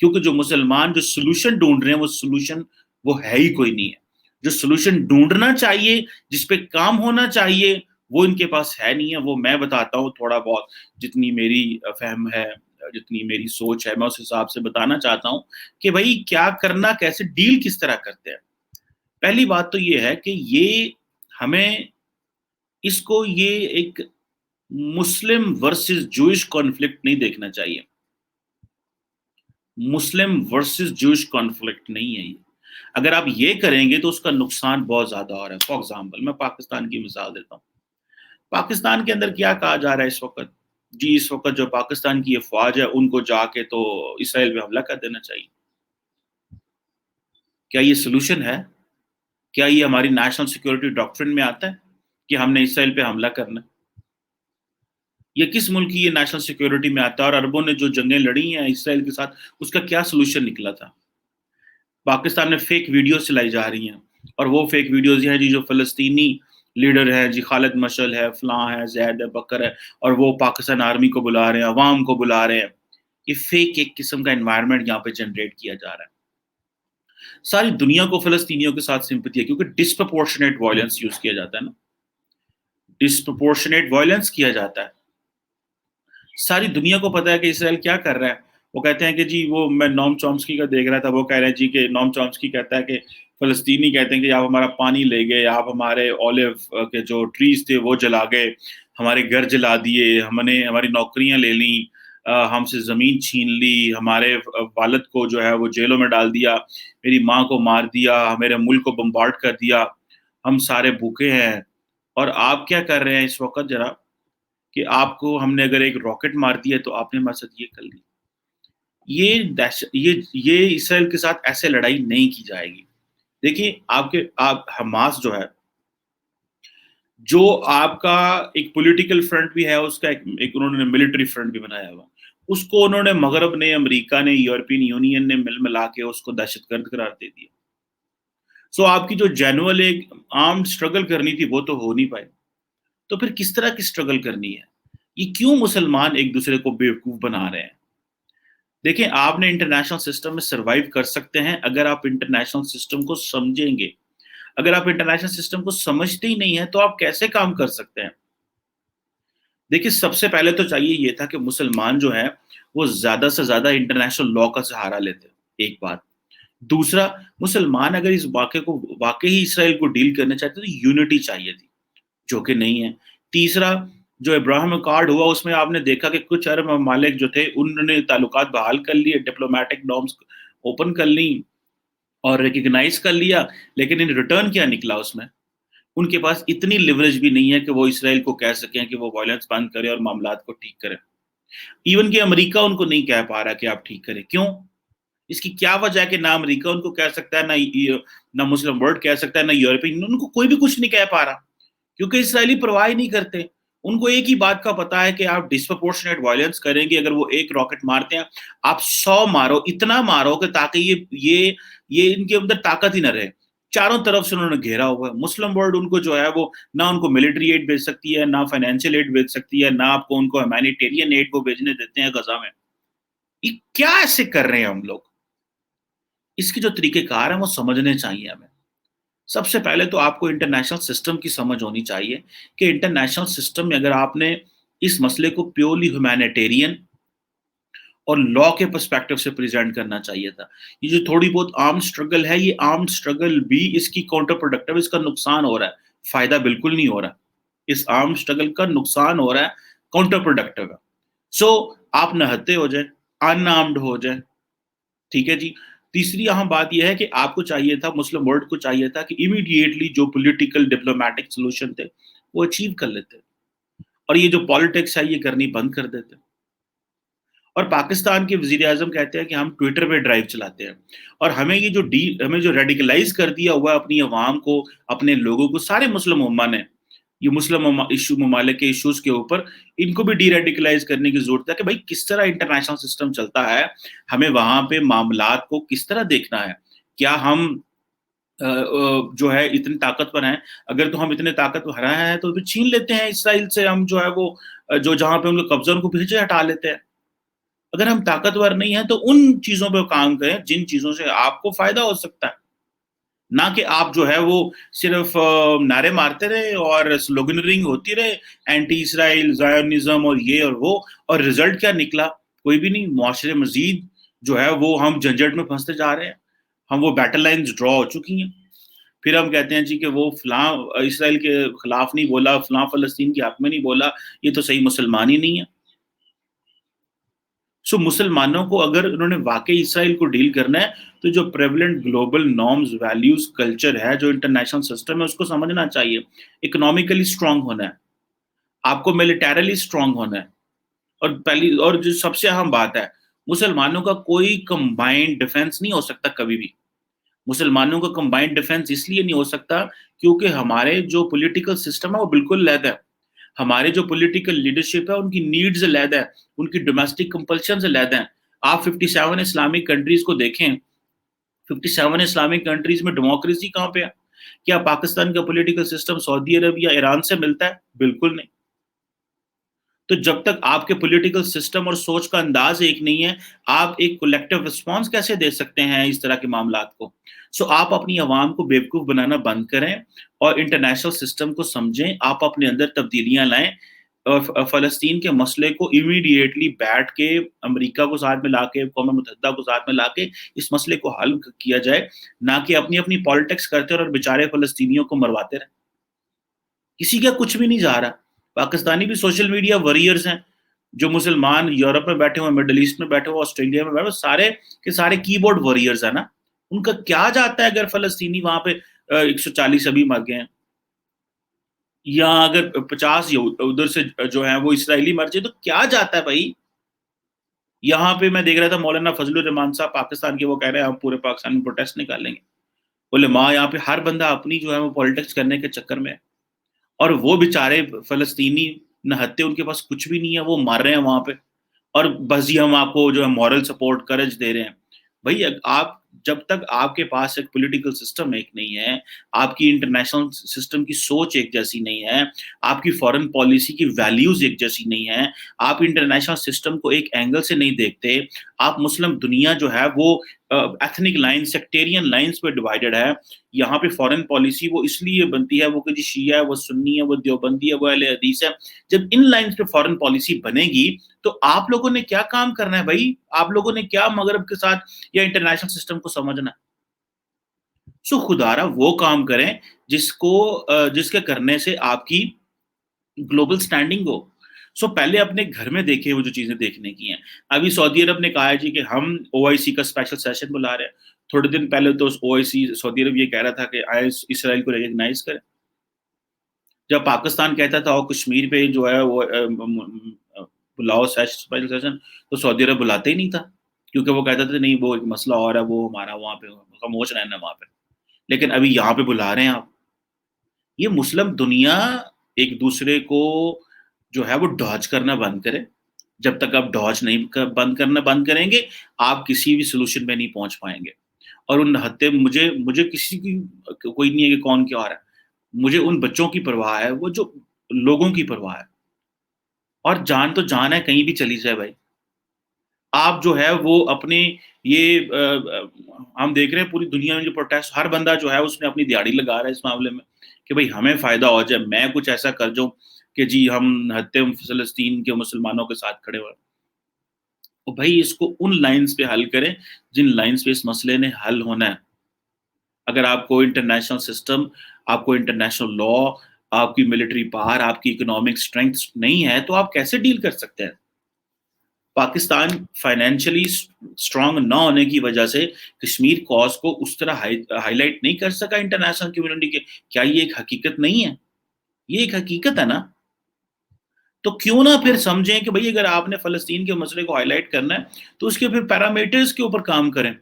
کیونکہ جو مسلمان جو سولوشن ڈھونڈ رہے ہیں وہ سولوشن وہ ہے ہی کوئی نہیں ہے. جو سولوشن ڈھونڈنا چاہیے، جس پہ کام ہونا چاہیے، وہ ان کے پاس ہے نہیں ہے. وہ میں بتاتا ہوں تھوڑا بہت، جتنی میری فہم ہے، جتنی میری سوچ ہے، میں اس حساب سے بتانا چاہتا ہوں کہ بھائی کیا کرنا، کیسے ڈیل کس طرح کرتے ہیں. پہلی بات تو یہ ہے کہ یہ ہمیں اس کو یہ ایک مسلم ورسز جوئش کانفلکٹ نہیں دیکھنا چاہیے. مسلم ورسز جوئش کانفلکٹ نہیں ہے یہ. اگر آپ یہ کریں گے تو اس کا نقصان بہت زیادہ ہو رہا ہے. فار ایگزامپل میں پاکستان کی مثال دیتا ہوں. پاکستان کے اندر کیا کہا جا رہا ہے اس وقت؟ جی اس وقت جو پاکستان کی یہ فوج ہے ان کو جا کے تو اسرائیل پہ حملہ کر دینا چاہیے. کیا یہ سولوشن ہے؟ کیا یہ ہماری نیشنل سیکورٹی ڈاکٹرن میں آتا ہے کہ ہم نے اسرائیل پہ حملہ کرنا؟ یہ کس ملک کی یہ نیشنل سیکورٹی میں آتا ہے؟ اور عربوں نے جو جنگیں لڑی ہیں اسرائیل کے ساتھ، اس کا کیا سولوشن نکلا تھا؟ پاکستان میں فیک ویڈیوز چلائی جا رہی ہیں، اور وہ فیک ویڈیوز ہیں جی جو فلسطینی لیڈر ہیں جی، خالد مشعل ہے، فلاں ہے، زید ہے، بکر ہے، اور وہ پاکستان آرمی کو بلا رہے ہیں، عوام کو بلا رہے ہیں. یہ فیک ایک قسم کا انوائرمنٹ یہاں پہ جنریٹ کیا جا رہا ہے. ساری دنیا کو فلسطینیوں کے ساتھ سمپتی ہے، کیونکہ ڈسپرپورشنیٹ وائلنس یوز کیا جاتا ہے نا، ڈسپرپورشنیٹ وائلنس کیا جاتا ہے. ساری دنیا کو پتا ہے کہ اسرائیل کیا کر رہا ہے. وہ کہتے ہیں کہ جی، وہ میں نوم چومسکی کا دیکھ رہا تھا، وہ کہہ رہے ہیں جی کہ نوم چومسکی کہتا ہے کہ فلسطینی کہتے ہیں کہ آپ ہمارا پانی لے گئے، آپ ہمارے اولیو کے جو ٹریز تھے وہ جلا گئے، ہمارے گھر جلا دیے، ہم نے ہماری نوکریاں لے لیں، ہم سے زمین چھین لی، ہمارے والد کو جو ہے وہ جیلوں میں ڈال دیا، میری ماں کو مار دیا، میرے ملک کو بمبارڈ کر دیا، ہم سارے بھوکے ہیں. اور آپ کیا کر رہے ہیں اس وقت ذرا، کہ آپ کو ہم نے اگر ایک راکٹ مار دیا تو آپ نے ہمارے ساتھ یہ کر لی. یہ اسرائیل کے ساتھ ایسے لڑائی نہیں کی جائے گی. دیکھیے آپ حماس جو ہے، جو آپ کا ایک پولیٹیکل فرنٹ بھی ہے، اس کا ایک انہوں نے ملٹری فرنٹ بھی بنایا ہوا، اس کو انہوں نے مغرب نے، امریکہ نے، یورپین یونین نے مل ملا کے اس کو دہشت گرد قرار دے دیا. سو آپ کی جو جینول ایک آرمڈ اسٹرگل کرنی تھی وہ تو ہو نہیں پائے. تو پھر کس طرح کی اسٹرگل کرنی ہے؟ یہ کیوں مسلمان ایک دوسرے کو بیوقوف بنا رہے ہیں؟ دیکھیں، آپ نے انٹرنیشنل سسٹم میں سروائیو کر سکتے ہیں اگر آپ انٹرنیشنل سسٹم کو سمجھیں گے. اگر آپ انٹرنیشنل سسٹم کو سمجھتے ہی نہیں ہیں تو آپ کیسے کام کر سکتے ہیں؟ دیکھیں، سب سے پہلے تو چاہیے یہ تھا کہ مسلمان جو ہے وہ زیادہ سے زیادہ انٹرنیشنل لا کا سہارا لیتے. ایک بات. دوسرا، مسلمان اگر اس واقعے کو واقعی اسرائیل کو ڈیل کرنا چاہتے تو یونٹی چاہیے تھی، جو کہ نہیں ہے. تیسرا، جو ابراہیم اکارڈ ہوا اس میں آپ نے دیکھا کہ کچھ عرب ممالک جو تھے انہوں نے تعلقات بحال کر لیے، ڈپلومیٹک نارمز اوپن کر لیں اور ریکگنائز کر لیا، لیکن ان ریٹرن کیا نکلا اس میں؟ ان کے پاس اتنی لیوریج بھی نہیں ہے کہ وہ اسرائیل کو کہہ سکیں کہ وہ وائلنس بند کرے اور معاملات کو ٹھیک کرے. ایون کہ امریکہ ان کو نہیں کہہ پا رہا کہ آپ ٹھیک کریں. کیوں؟ اس کی کیا وجہ ہے کہ نہ امریکہ ان کو کہہ سکتا ہے، نہ مسلم ورلڈ کہہ سکتا ہے، نہ یورپین، ان کو کوئی بھی کچھ نہیں کہہ پا رہا، کیونکہ اسرائیلی پرواہ ہی نہیں کرتے. ان کو ایک ہی بات کا پتا ہے کہ آپ ڈسپرپورشنیٹ وائلنس کریں گے. اگر وہ ایک راکٹ مارتے ہیں، آپ 100 مارو، اتنا مارو کہ تاکہ یہ ان کے اندر طاقت ہی نہ رہے. چاروں طرف سے انہوں نے گھیرا ہوا ہے. مسلم ورلڈ ان کو جو ہے وہ نہ ان کو ملٹری ایڈ بھیج سکتی ہے، نہ فائنینشیل ایڈ بھیج سکتی ہے، نہ آپ کو ان کو ہیومینیٹیرین ایڈ کو بھیجنے دیتے ہیں غزہ میں. یہ کیا ایسے کر رہے ہیں ہم لوگ؟ اس کی جو طریقہ کار ہیں وہ سمجھنے چاہیے ہمیں. سب سے پہلے تو آپ کو انٹرنیشنل سسٹم کی سمجھ ہونی چاہیے کہ انٹرنیشنل سسٹم میں اگر آپ نے اس مسئلے کو پیورلی ہیومینیٹیرین اور لا کے پرسپیکٹو سے پریزنٹ کرنا چاہیے تھا. یہ جو تھوڑی بہت آرم سٹرگل ہے، یہ آرم سٹرگل بھی اس کی کاؤنٹر پروڈکٹیو، اس کا نقصان ہو رہا ہے، فائدہ بالکل نہیں ہو رہا. اس آرم سٹرگل کا نقصان ہو رہا ہے، کاؤنٹر پروڈکٹیو ہے. سو آپ نہتے ہو جائیں، ان آرمڈ ہو جائیں. ٹھیک ہے جی. تیسری اہم بات یہ ہے کہ آپ کو چاہیے تھا، مسلم ورلڈ کو چاہیے تھا کہ امیڈیٹلی جو پولیٹیکل ڈپلومیٹک سولوشن تھے وہ اچیو کر لیتے، اور یہ جو پالیٹکس ہے یہ کرنی بند کر دیتے. اور پاکستان کے وزیر اعظم کہتے ہیں کہ ہم ٹویٹر پہ ڈرائیو چلاتے ہیں، اور ہمیں یہ جو ہمیں جو ریڈیکلائز کر دیا ہوا ہے اپنی عوام کو، اپنے لوگوں کو، سارے مسلم امہ نے، یہ مسلم ممالک کے ایشوز کے اوپر ان کو بھی ڈی ریڈیکلائز کرنے کی ضرورت ہے کہ بھائی کس طرح انٹرنیشنل سسٹم چلتا ہے، ہمیں وہاں پہ معاملات کو کس طرح دیکھنا ہے. کیا ہم جو ہے اتنے طاقتور ہیں؟ اگر تو ہم اتنے طاقتور ہیں تو چھین لیتے ہیں اسرائیل سے، ہم جو ہے وہ جو جہاں پہ ان کا قبضہ ان کو پھر سے ہٹا لیتے ہیں. اگر ہم طاقتور نہیں ہیں تو ان چیزوں پہ کام کریں جن چیزوں سے آپ کو فائدہ ہو سکتا ہے، نہ کہ آپ جو ہے وہ صرف نعرے مارتے رہے اور سلوگنرنگ ہوتی رہے، اینٹی اسرائیل، زائونزم اور یہ اور وہ، اور رزلٹ کیا نکلا؟ کوئی بھی نہیں. معاشرے مزید جو ہے وہ ہم جھنجٹ میں پھنستے جا رہے ہیں. ہم وہ بیٹل لائنز ڈرا ہو چکی ہیں. پھر ہم کہتے ہیں جی کہ وہ فلاں اسرائیل کے خلاف نہیں بولا، فلاں فلسطین کے حق میں نہیں بولا، یہ تو صحیح مسلمان ہی نہیں ہے. سو مسلمانوں کو اگر انہوں نے واقعی اسرائیل کو ڈیل کرنا ہے تو جو prevalent global norms, values, culture ہے، جو انٹرنیشنل سسٹم ہے، اس کو سمجھنا چاہیے. اکنامکلی اسٹرانگ ہونا ہے، آپ کو ملیٹریلی اسٹرانگ ہونا ہے. اور پہلی اور جو سب سے اہم بات ہے، مسلمانوں کا کوئی کمبائنڈ ڈیفenس نہیں ہو سکتا کبھی بھی. مسلمانوں کا کمبائنڈ ڈیفenس اس لیے نہیں ہو سکتا کیونکہ ہمارے جو پولیٹیکل سسٹم ہے وہ بالکل علیحدہ ہے. ہمارے جو پولیٹیکل لیڈرشپ ہے ان کی نیڈز علیحدہ ہے، ان کی ڈومیسٹک کمپلشنز علیحدہ ہیں. آپ 57 اسلامک کنٹریز کو دیکھیں، 57 اسلامک کنٹریز میں ڈیموکریسی کہاں پہ ہے؟ کیا پاکستان کا پولیٹیکل سسٹم سعودی عرب یا ایران سے ملتا ہے؟ بالکل نہیں. تو جب تک آپ کے پولیٹیکل سسٹم اور سوچ کا انداز ایک نہیں ہے، آپ ایک کولیکٹیو رسپانس کیسے دے سکتے ہیں اس طرح کے معاملات کو؟ سو آپ اپنی عوام کو بیوقوف بنانا بند کریں اور انٹرنیشنل سسٹم کو سمجھیں. آپ اپنے اندر تبدیلیاں لائیں اور فلسطین کے مسئلے کو امیڈیٹلی بیٹھ کے امریکہ کو ساتھ میں لا کے، اقوام متحدہ کو ساتھ میں لا کے اس مسئلے کو حل کیا جائے، نہ کہ اپنی اپنی پالیٹکس کرتے اور بیچارے فلسطینیوں کو مرواتے رہیں. کسی کا کچھ بھی نہیں جا رہا. پاکستانی بھی سوشل میڈیا وریئرز ہیں، جو مسلمان یورپ میں بیٹھے ہوئے، مڈل ایسٹ میں بیٹھے ہوئے، آسٹریلیا میں بیٹھے ہوئے، سارے کے سارے کی بورڈ وریئرز ہیں نا. ان کا کیا جاتا ہے اگر فلسطینی وہاں پہ 140 ابھی مر گئے ہیں، یا اگر 50 ادھر سے جو ہیں وہ اسرائیلی مر جائے تو کیا جاتا ہے بھائی؟ یہاں پہ میں دیکھ رہا تھا مولانا فضل الرحمان صاحب پاکستان کے، وہ کہہ رہے ہیں ہم پورے پاکستان میں پروٹیسٹ نکالیں گے. بولے ماں، یہاں پہ ہر بندہ اپنی جو ہے وہ پالیٹکس کرنے کے چکر میں ہے، اور وہ بیچارے فلسطینی نہتے، ان کے پاس کچھ بھی نہیں ہے، وہ مر رہے ہیں وہاں پہ، اور بس یہ ہم آپ کو جو ہے مورل سپورٹ، کرج دے رہے ہیں. بھائی آپ جب تک آپ کے پاس ایک پولیٹیکل سسٹم ایک نہیں ہے، آپ کی انٹرنیشنل سسٹم کی سوچ ایک جیسی نہیں ہے، آپ کی فورن پالیسی کی ویلیوز ایک جیسی نہیں ہے، آپ انٹرنیشنل سسٹم کو ایک اینگل سے نہیں دیکھتے، آپ مسلم دنیا جو ہے وہ ایتھنک لائن، سیکٹیرین لائنز پہ ڈیوائیڈڈ ہے. یہاں پہ فورن پالیسی وہ اس لیے بنتی ہے، وہ کہ جی شیعہ ہے، وہ سنی ہے، وہ دیوبندی ہے، وہ اہل حدیث ہے. جب ان لائنز پہ فورن پالیسی بنے گی تو آپ لوگوں نے کیا کام کرنا ہے بھائی؟ آپ لوگوں نے کیا مغرب کے ساتھ یا انٹرنیشنل سسٹم کو سمجھنا ہے؟ سو خدا را وہ کام کریں جس کے کرنے سے آپ کی گلوبل سٹینڈنگ ہو. سو پہلے اپنے گھر میں دیکھیں وہ جو چیزیں دیکھنے کی ہیں. ابھی سعودی عرب نے کہا ہے جی کہ ہم او آئی سی کا اسپیشل سیشن بلا رہے ہیں. تھوڑے دن پہلے تو او آئی سی سعودی عرب یہ کہہ رہا تھا کہ آئے اسرائیل کو ریکگنائز کریں. جب پاکستان کہتا تھا اور کشمیر پہ جو ہے وہ بلاؤ اسپیشل سیشن، تو سعودی عرب بلاتے ہی نہیں تھا، کیونکہ وہ کہتا تھا نہیں وہ ایک مسئلہ اور ہے، وہ ہمارا وہاں پہ خاموش رہنا وہاں پہ. لیکن ابھی یہاں پہ بلا رہے ہیں آپ. یہ مسلم دنیا ایک دوسرے کو جو ہے وہ ڈاج کرنا بند کرے. جب تک آپ ڈاج نہیں بند کریں گے، آپ کسی بھی سولوشن میں نہیں پہنچ پائیں گے. اور ان ہتے مجھے کسی کی کوئی نہیں ہے کہ کون کیا آ رہا ہے، مجھے ان بچوں کی پرواہ ہے، وہ جو لوگوں کی پرواہ ہے. اور جان تو جان ہے، کہیں بھی چلی جائے بھائی. آپ جو ہے وہ اپنے یہ ہم دیکھ رہے ہیں پوری دنیا میں جو پروٹیسٹ، ہر بندہ جو ہے اس نے اپنی دیہڑی لگا رہا ہے اس معاملے میں کہ بھائی ہمیں فائدہ ہو جائے، میں کچھ ایسا کر جاؤں کہ جی ہم فلسطین کے مسلمانوں کے ساتھ کھڑے ہوئے. تو بھائی اس کو ان لائنز پہ حل کریں جن لائنز پہ اس مسئلے نے حل ہونا ہے. اگر آپ کو انٹرنیشنل سسٹم، آپ کو انٹرنیشنل لا، آپ کی ملٹری پاور، آپ کی اکنامک اسٹرینتھ نہیں ہے تو آپ کیسے ڈیل کر سکتے ہیں؟ پاکستان فائنینشلی اسٹرانگ نہ ہونے کی وجہ سے کشمیر کاز کو اس طرح ہائی لائٹ نہیں کر سکا انٹرنیشنل کمیونٹی کے. کیا یہ ایک حقیقت نہیں ہے؟ یہ ایک حقیقت ہے نا. تو کیوں نہ پھر سمجھیں کہ بھئی اگر آپ نے فلسطین کے مسئلے کو ہائی لائٹ کرنا ہے تو اس کے پھر پیرامیٹرز کے اوپر کام کریں.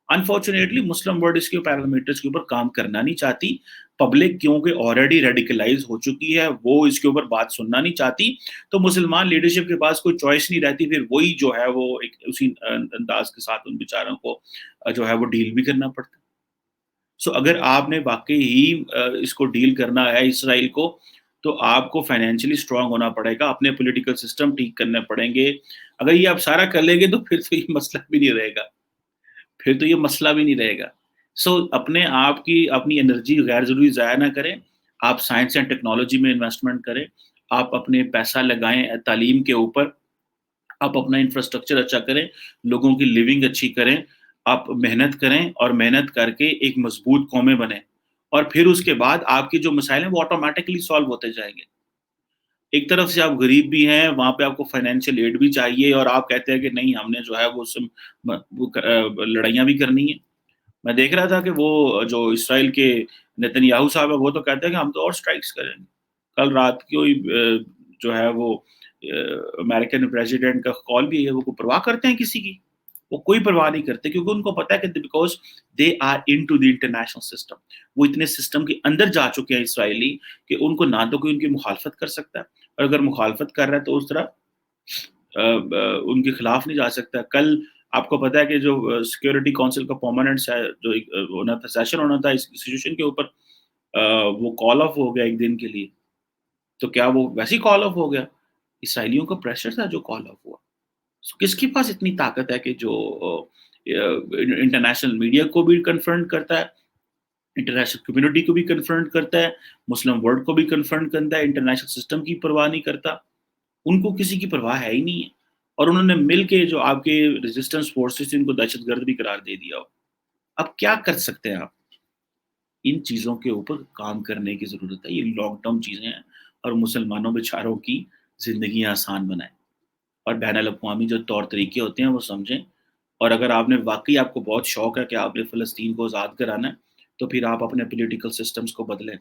انفارچونیٹلی مسلم ورلڈ اس کے پیرامیٹرز کے اوپر کام کرنا نہیں چاہتی. پبلک کیونکہ آلریڈی ریڈیکلائز ہو چکی ہے، وہ اس کے اوپر بات سننا نہیں چاہتی. تو مسلمان لیڈرشپ کے پاس کوئی چوائس نہیں رہتی، پھر وہی جو ہے وہ اسی انداز کے ساتھ ان بیچاروں کو جو ہے وہ ڈیل بھی کرنا پڑتا ہے. سو اگر آپ نے واقعی ہی اس کو ڈیل کرنا ہے اسرائیل کو، تو آپ کو فائنینشلی اسٹرانگ ہونا پڑے گا، اپنے پولیٹیکل سسٹم ٹھیک کرنے پڑیں گے۔ اگر یہ آپ سارا کر لیں گے تو پھر تو یہ مسئلہ بھی نہیں رہے گا، پھر تو یہ مسئلہ بھی نہیں رہے گا۔ سو اپنے آپ کی اپنی انرجی غیر ضروری ضائع نہ کریں، آپ سائنس اینڈ ٹیکنالوجی میں انویسٹمنٹ کریں، آپ اپنے پیسہ لگائیں تعلیم کے اوپر، آپ اپنا انفراسٹرکچر اچھا کریں، لوگوں کی لیونگ اچھی کریں، آپ محنت کریں اور محنت کر کے ایک مضبوط قومیں بنیں، اور پھر اس کے بعد آپ کے جو مسائل ہیں وہ آٹومیٹکلی سالو ہوتے جائیں گے۔ ایک طرف سے آپ غریب بھی ہیں، وہاں پہ آپ کو فائنینشیل ایڈ بھی چاہیے، اور آپ کہتے ہیں کہ نہیں ہم نے جو ہے وہ لڑائیاں بھی کرنی ہیں۔ میں دیکھ رہا تھا کہ وہ جو اسرائیل کے نتن یاہو صاحب ہے وہ تو کہتے ہیں کہ ہم تو اور اسٹرائکس کریں گے۔ کل رات کو ہی جو ہے وہ امریکن پریزیڈنٹ کا کال بھی ہے، وہ کوئی پرواہ کرتے ہیں کسی کی؟ وہ کوئی پرواہ نہیں کرتے، کیونکہ ان کو پتا ہے کہ because they are in to the international system, وہ اتنے سسٹم کے اندر جا چکے ہیں اسرائیلی، کہ ان کو نہ تو کوئی ان کی مخالفت کر سکتا ہے، اور اگر مخالفت کر رہا ہے تو اس طرح ان کے خلاف نہیں جا سکتا۔ کل آپ کو پتا ہے کہ جو سیکورٹی کونسل کا پرماننٹ جو ہونا تھا، سیشن ہونا تھا اس سچویشن کے اوپر، وہ کال آف ہو گیا ایک دن کے لیے۔ تو کیا وہ ویسے ہی کال آف ہو گیا؟ اسرائیلیوں کا پریشر تھا جو کال آف ہوا۔ کس کے پاس اتنی طاقت ہے کہ جو انٹرنیشنل میڈیا کو بھی کنفرنٹ کرتا ہے، انٹرنیشنل کمیونٹی کو بھی کنفرنٹ کرتا ہے، مسلم ورلڈ کو بھی کنفرنٹ کرتا ہے، انٹرنیشنل سسٹم کی پرواہ نہیں کرتا؟ ان کو کسی کی پرواہ ہے ہی نہیں ہے، اور انہوں نے مل کے جو آپ کے ریزسٹنس فورسز ان کو دہشت گرد بھی قرار دے دیا ہو۔ اب کیا کر سکتے ہیں آپ؟ ان چیزوں کے اوپر کام کرنے کی ضرورت ہے، یہ لانگ ٹرم چیزیں ہیں، اور مسلمانوں بیچاروں کی زندگیاں آسان بنائیں، اور بین الاقوامی جو طور طریقے ہوتے ہیں وہ سمجھیں۔ اور اگر آپ نے واقعی آپ کو بہت شوق ہے کہ آپ نے فلسطین کو آزاد کرانا ہے، تو پھر آپ اپنے پولیٹیکل سسٹمز کو بدلیں،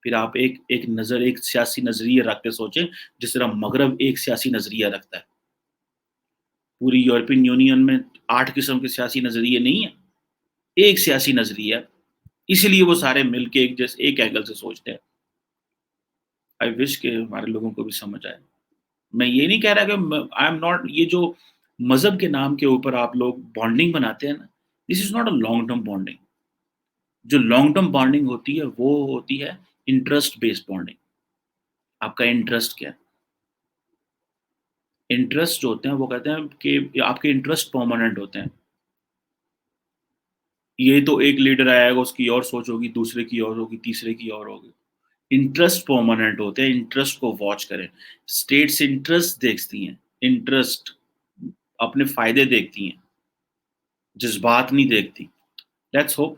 پھر آپ ایک سیاسی نظریہ رکھ کے سوچیں، جس طرح مغرب ایک سیاسی نظریہ رکھتا ہے۔ پوری یورپین یونین میں 8 قسم کے سیاسی نظریے نہیں ہیں، ایک سیاسی نظریہ، اسی لیے وہ سارے مل کے ایک اینگل سے سوچتے ہیں۔ آئی وش کہ ہمارے لوگوں کو بھی سمجھ آئے۔ میں یہ نہیں کہہ رہا کہ آئی ایم ناٹ، یہ جو مذہب کے نام کے اوپر آپ لوگ بانڈنگ بناتے ہیں نا، this is not a long term bonding. جو لانگ ٹرم بانڈنگ ہوتی ہے وہ ہوتی ہے انٹرسٹ بیسڈ بانڈنگ۔ آپ کا انٹرسٹ کیا ہے؟ انٹرسٹ جو ہوتے ہیں وہ کہتے ہیں کہ آپ کے انٹرسٹ پرماننٹ ہوتے ہیں۔ یہ تو ایک لیڈر آئے گا، اس کی اور سوچ ہوگی، دوسرے کی اور ہوگی، تیسرے کی اور ہوگی۔ انٹرسٹ پرماننٹ ہوتے ہیں، انٹرسٹ کو واچ کریں۔ اسٹیٹس انٹرسٹ دیکھتی ہیں، انٹرسٹ اپنے فائدے دیکھتی ہیں، جذبات نہیں دیکھتی۔ Let's hope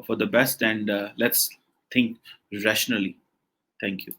for the best and let's think rationally. Thank you.